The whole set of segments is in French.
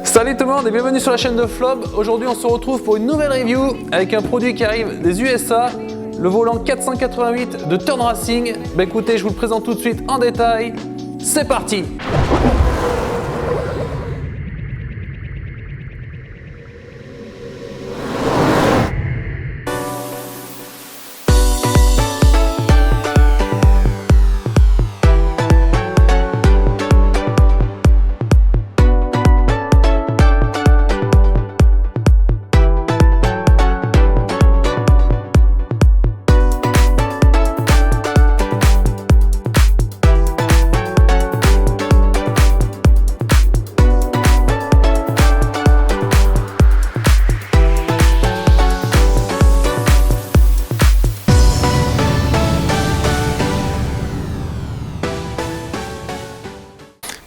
Salut tout le monde et bienvenue sur la chaîne de Flob. Aujourd'hui on se retrouve pour une nouvelle review avec un produit qui arrive des USA, le volant 488 de Tern Racing. Bah écoutez, je vous le présente tout de suite en détail. C'est parti!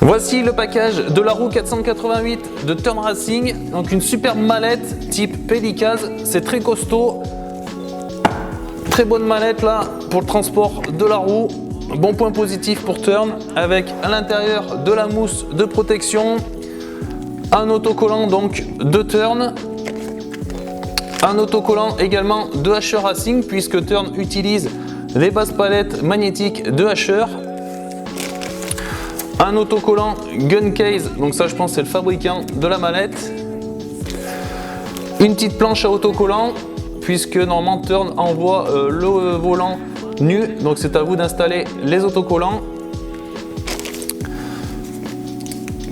Voici le package de la roue 488 de Tern Racing, donc une superbe mallette type Pelicaz, c'est très costaud, très bonne mallette là pour le transport de la roue. Bon point positif pour Tern, avec à l'intérieur de la mousse de protection, un autocollant donc de Tern, un autocollant également de Asher Racing puisque Tern utilise les bases palettes magnétiques de Asher. Un autocollant Gun Case, donc ça je pense c'est le fabricant de la mallette. Une petite planche à autocollant, puisque normalement Tern envoie le volant nu, donc c'est à vous d'installer les autocollants.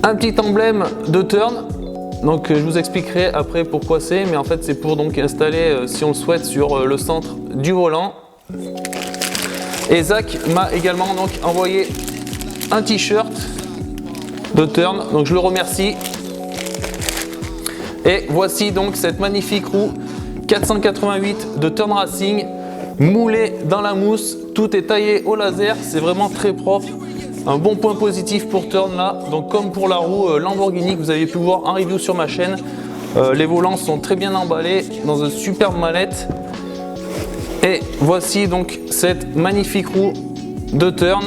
Un petit emblème de Tern, donc je vous expliquerai après pourquoi c'est, mais en fait c'est pour donc installer si on le souhaite sur le centre du volant. Et Zach m'a également donc envoyé un t-shirt de Tern, donc je le remercie. Et voici donc cette magnifique roue 488 de Tern Racing, moulée dans la mousse, tout est taillé au laser, c'est vraiment très propre. Un bon point positif pour Tern là, donc comme pour la roue Lamborghini que vous avez pu voir en review sur ma chaîne, les volants sont très bien emballés dans une superbe mallette. Et voici donc cette magnifique roue de Tern,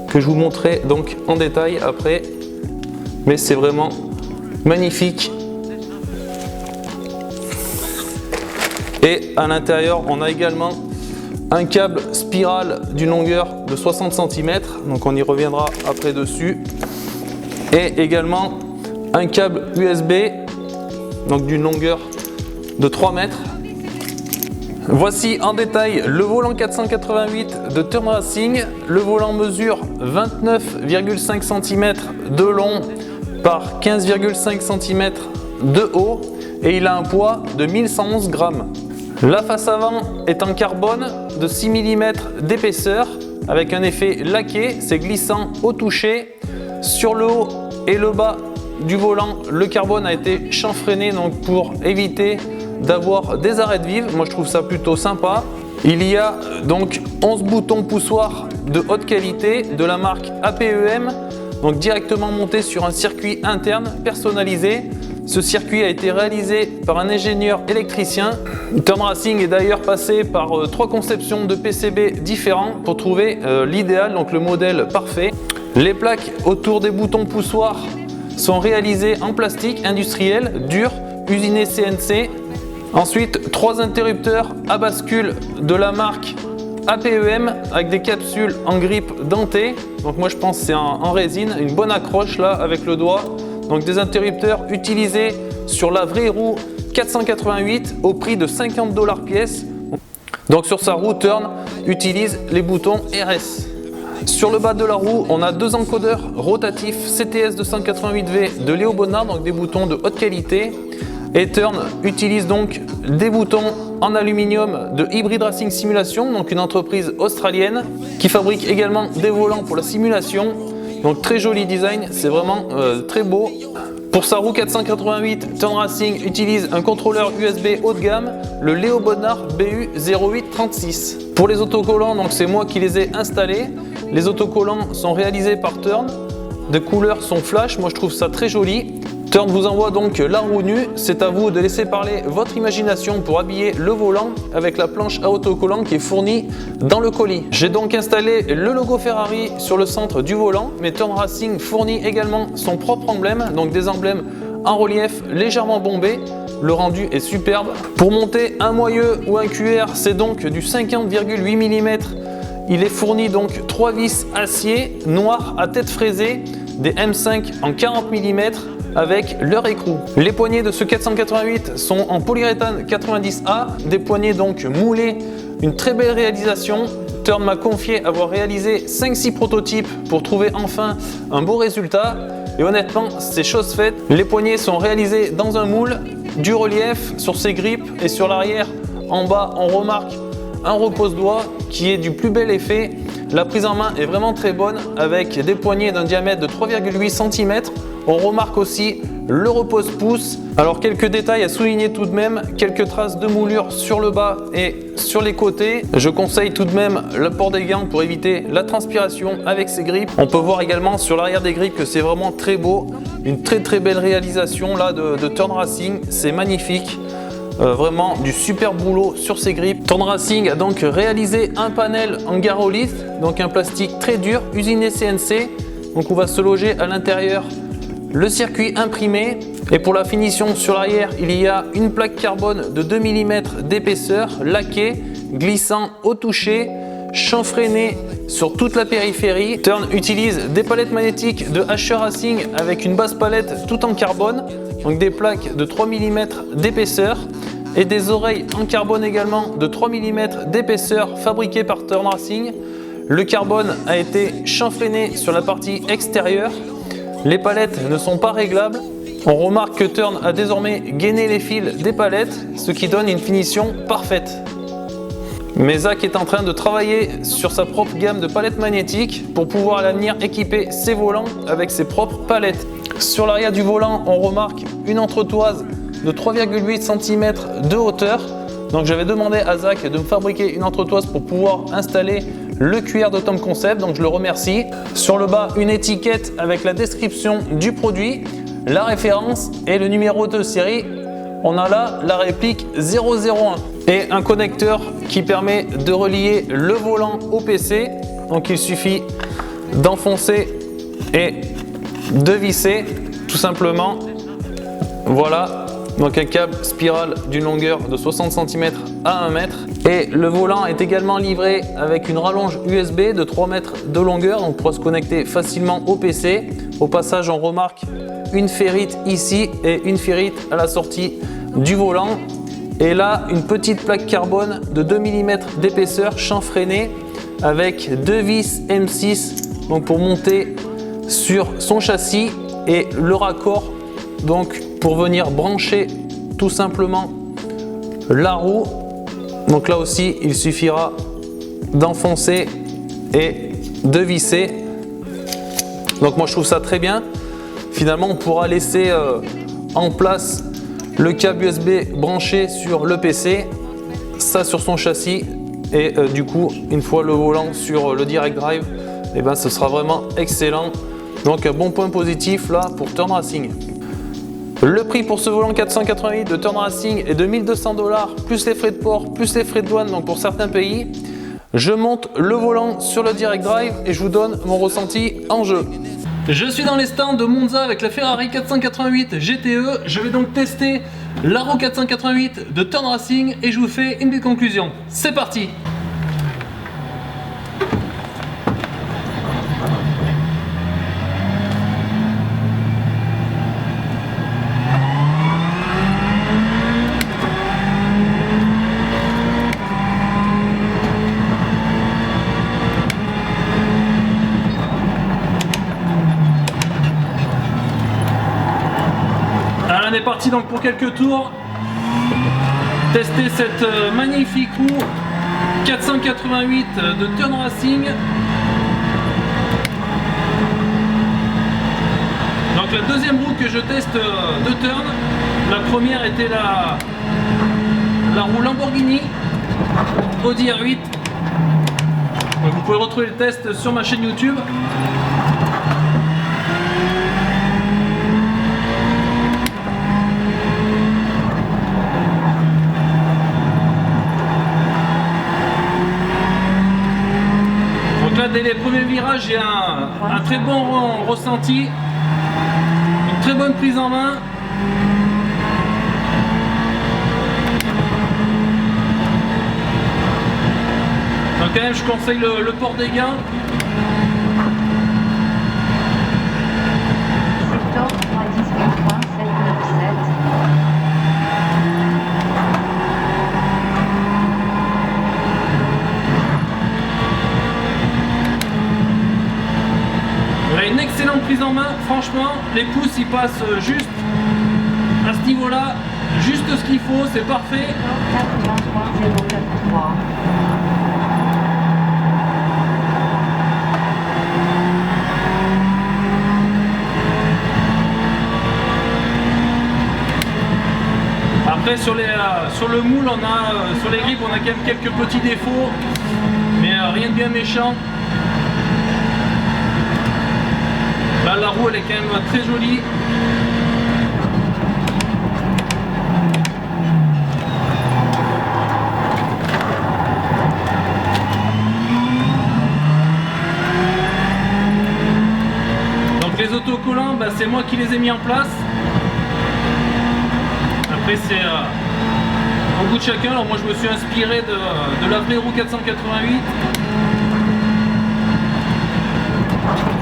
que je vous montrerai donc en détail après, mais c'est vraiment magnifique. Et à l'intérieur on a également un câble spirale d'une longueur de 60 cm, donc on y reviendra après dessus, et également un câble USB donc d'une longueur de 3 mètres. Voici en détail le volant 488 de Tern Racing. Le volant mesure 29,5 cm de long par 15,5 cm de haut et il a un poids de 1111 grammes. La face avant est en carbone de 6 mm d'épaisseur avec un effet laqué, c'est glissant au toucher. Sur le haut et le bas du volant, le carbone a été chanfreiné donc pour éviter d'avoir des arrêts de vivre. Moi je trouve ça plutôt sympa. Il y a donc 11 boutons poussoirs de haute qualité de la marque APEM, donc directement montés sur un circuit interne personnalisé. Ce circuit a été réalisé par un ingénieur électricien. Tern Racing est d'ailleurs passé par 3 conceptions de PCB différents pour trouver l'idéal, donc le modèle parfait. Les plaques autour des boutons poussoirs sont réalisées en plastique industriel dur, usiné CNC. Ensuite, 3 interrupteurs à bascule de la marque APEM avec des capsules en grippe dentée. Donc moi je pense que c'est en résine, une bonne accroche là avec le doigt. Donc des interrupteurs utilisés sur la vraie roue 488 au prix de 50 $ pièce. Donc sur sa roue, Tern utilise les boutons RS. Sur le bas de la roue, on a 2 encodeurs rotatifs CTS 288V de Léo Bonnard, donc des boutons de haute qualité. Et Tern utilise donc des boutons en aluminium de Hybrid Racing Simulation, donc une entreprise australienne qui fabrique également des volants pour la simulation. Donc très joli design, c'est vraiment très beau. Pour sa roue 488, Tern Racing utilise un contrôleur USB haut de gamme, le Léo Bonnard BU0836. Pour les autocollants, donc c'est moi qui les ai installés. Les autocollants sont réalisés par Tern. Les couleurs sont flash, moi je trouve ça très joli. Turn vous envoie donc la roue nue, c'est à vous de laisser parler votre imagination pour habiller le volant avec la planche à autocollant qui est fournie dans le colis. J'ai donc installé le logo Ferrari sur le centre du volant, mais Turn Racing fournit également son propre emblème, donc des emblèmes en relief légèrement bombés. Le rendu est superbe. Pour monter un moyeu ou un QR, c'est donc du 50,8 mm. Il est fourni donc 3 vis acier noir à tête fraisée, des M5 en 40 mm avec leur écrou. Les poignées de ce 488 sont en polyuréthane 90A, des poignées donc moulées, une très belle réalisation. Turn m'a confié avoir réalisé 5-6 prototypes pour trouver enfin un beau résultat. Et honnêtement, c'est chose faite. Les poignées sont réalisées dans un moule, du relief sur ses grippes et sur l'arrière. En bas, on remarque un repose-doigt qui est du plus bel effet. La prise en main est vraiment très bonne avec des poignées d'un diamètre de 3,8 cm. On remarque aussi le repose-pouce. Alors quelques détails à souligner tout de même, quelques traces de moulure sur le bas et sur les côtés. Je conseille tout de même le port des gants pour éviter la transpiration avec ces grippes. On peut voir également sur l'arrière des grippes que c'est vraiment très beau. Une très belle réalisation là de Turn Racing, c'est magnifique. Vraiment du super boulot sur ces grippes. Turn Racing a donc réalisé un panel en garolith, donc un plastique très dur, usiné CNC. Donc on va se loger à l'intérieur le circuit imprimé. Et pour la finition sur l'arrière, il y a une plaque carbone de 2 mm d'épaisseur, laquée, glissant au toucher, chanfreiné sur toute la périphérie. Turn utilise des palettes magnétiques de Asher Racing avec une base palette tout en carbone, donc des plaques de 3 mm d'épaisseur et des oreilles en carbone également de 3 mm d'épaisseur fabriquées par Turn Racing. Le carbone a été chanfreiné sur la partie extérieure. Les palettes ne sont pas réglables. On remarque que Turn a désormais gainé les fils des palettes, ce qui donne une finition parfaite. Mais Zach est en train de travailler sur sa propre gamme de palettes magnétiques pour pouvoir à l'avenir équiper ses volants avec ses propres palettes. Sur l'arrière du volant, on remarque une entretoise de 3,8 cm de hauteur. Donc j'avais demandé à Zach de me fabriquer une entretoise pour pouvoir installer le QR de Tom Concept, donc je le remercie. Sur le bas, une étiquette avec la description du produit, la référence et le numéro de série. On a là la réplique 001 et un connecteur qui permet de relier le volant au PC. Donc il suffit d'enfoncer et de visser tout simplement. Voilà, donc un câble spirale d'une longueur de 60 cm à 1 mètre. Et le volant est également livré avec une rallonge USB de 3 mètres de longueur, donc on pourra se connecter facilement au PC. Au passage, on remarque une ferrite ici et une ferrite à la sortie du volant. Et là, une petite plaque carbone de 2 mm d'épaisseur chanfreinée avec 2 vis M6 donc pour monter sur son châssis et le raccord donc pour venir brancher tout simplement la roue. Donc là aussi, il suffira d'enfoncer et de visser. Donc moi je trouve ça très bien. Finalement, on pourra laisser en place le câble USB branché sur le PC, ça sur son châssis et du coup, une fois le volant sur le Direct Drive, et ben ce sera vraiment excellent. Donc un bon point positif là pour Turn Racing. Le prix pour ce volant 488 de Turn Racing est de 1 200 $, plus les frais de port, plus les frais de douane donc pour certains pays. Je monte le volant sur le Direct Drive et je vous donne mon ressenti en jeu. Je suis dans les stands de Monza avec la Ferrari 488 GTE. Je vais donc tester l'Aro 488 de Turn Racing et je vous fais une petite conclusion. C'est parti! On est parti donc pour quelques tours, tester cette magnifique roue 488 de Turn Racing. Donc la deuxième roue que je teste de Turn, la première était la roue Lamborghini Audi R8. Donc vous pouvez retrouver le test sur ma chaîne YouTube. dès les premiers virages, j'ai un très bon ressenti, une très bonne prise en main. Donc quand même, je conseille le port des gains. Une excellente prise en main, franchement, les pouces ils passent juste à ce niveau-là, juste ce qu'il faut, c'est parfait. Après sur le moule, sur les grippes, on a quand même quelques petits défauts, mais rien de bien méchant. Là, la roue elle est quand même très jolie. Donc les autocollants, c'est moi qui les ai mis en place. Après c'est au goût de chacun. Alors moi je me suis inspiré de la vraie roue 488.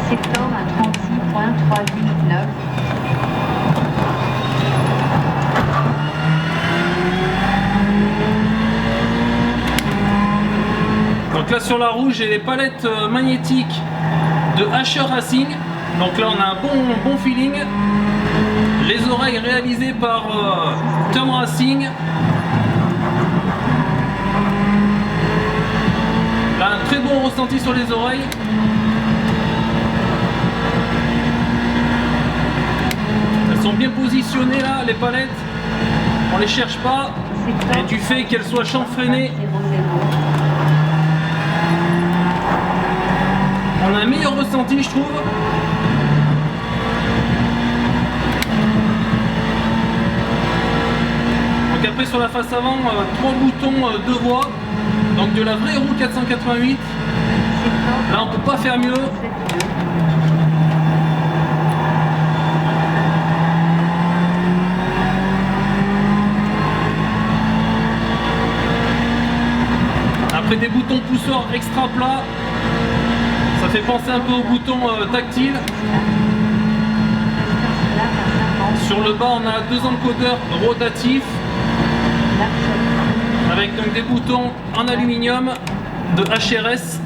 Secteur à 36.389. Donc là sur la roue j'ai les palettes magnétiques de Asher Racing. Donc là on a un bon feeling. Les oreilles réalisées par Turn Racing. Là un très bon ressenti sur les oreilles. Elles sont bien positionnées là, les palettes. On les cherche pas. Et du fait qu'elles soient chanfreinées, on a un meilleur ressenti je trouve. Donc après sur la face avant, 3 boutons de voix. Donc de la vraie roue 488. Là on peut pas faire mieux. Après des boutons pousseurs extra plats. Ça fait penser un peu aux boutons tactiles. Sur le bas, on a 2 encodeurs rotatifs avec donc des boutons en aluminium de HRS.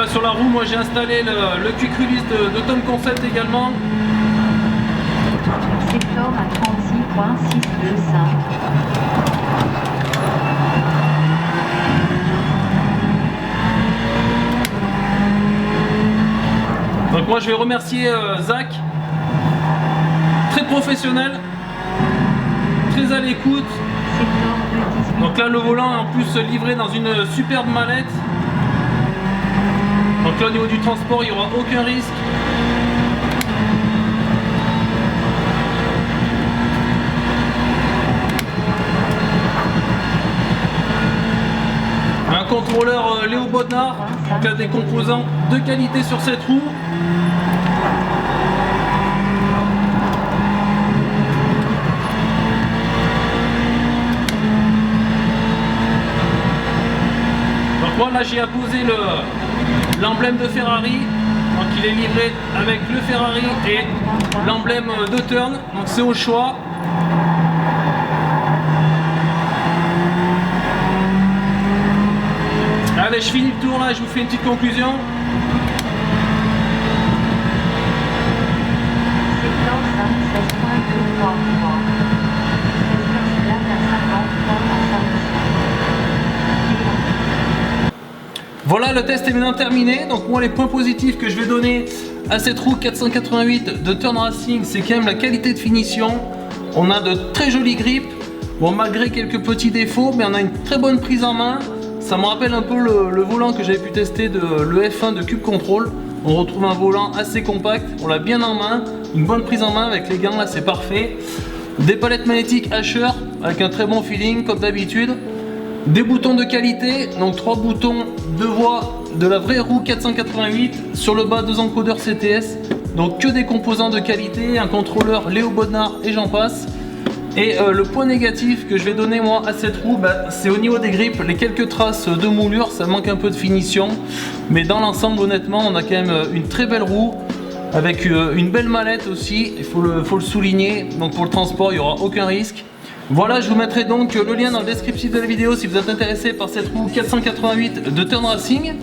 Sur la roue, moi j'ai installé le quick release de Tom Concept également. Secteur à 36.625. Donc moi je vais remercier Zach, très professionnel, très à l'écoute. Donc là le volant est en plus livré dans une superbe mallette. Donc là au niveau du transport, il n'y aura aucun risque. Un contrôleur Léo Bodnar, donc là des composants de qualité sur cette roue. Donc moi là j'ai apposé l'emblème de Ferrari, donc il est livré avec le Ferrari et l'emblème de Turn, donc c'est au choix. Allez, je finis le tour là, je vous fais une petite conclusion. Voilà, le test est maintenant terminé. Donc moi les points positifs que je vais donner à cette roue 488 de Turn Racing, c'est quand même la qualité de finition. On a de très jolies grippes, bon malgré quelques petits défauts, mais on a une très bonne prise en main. ça me rappelle un peu le volant que j'avais pu tester de le F1 de Cube Control. On retrouve un volant assez compact, on l'a bien en main, une bonne prise en main avec les gants là, c'est parfait. Des palettes magnétiques Asher avec un très bon feeling comme d'habitude. Des boutons de qualité, donc 3 boutons de voix de la vraie roue 488. Sur le bas 2 encodeurs CTS, donc que des composants de qualité, un contrôleur Léo Bodnar et j'en passe. Et le point négatif que je vais donner moi à cette roue, c'est au niveau des grippes, les quelques traces de moulure, ça manque un peu de finition. Mais dans l'ensemble honnêtement on a quand même une très belle roue. Avec une belle mallette aussi, il faut le souligner, donc pour le transport il n'y aura aucun risque. Voilà, je vous mettrai donc le lien dans le descriptif de la vidéo si vous êtes intéressé par cette roue 488 de Turn Racing.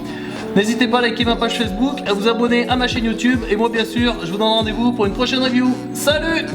N'hésitez pas à liker ma page Facebook, à vous abonner à ma chaîne YouTube et moi bien sûr je vous donne rendez-vous pour une prochaine review. Salut!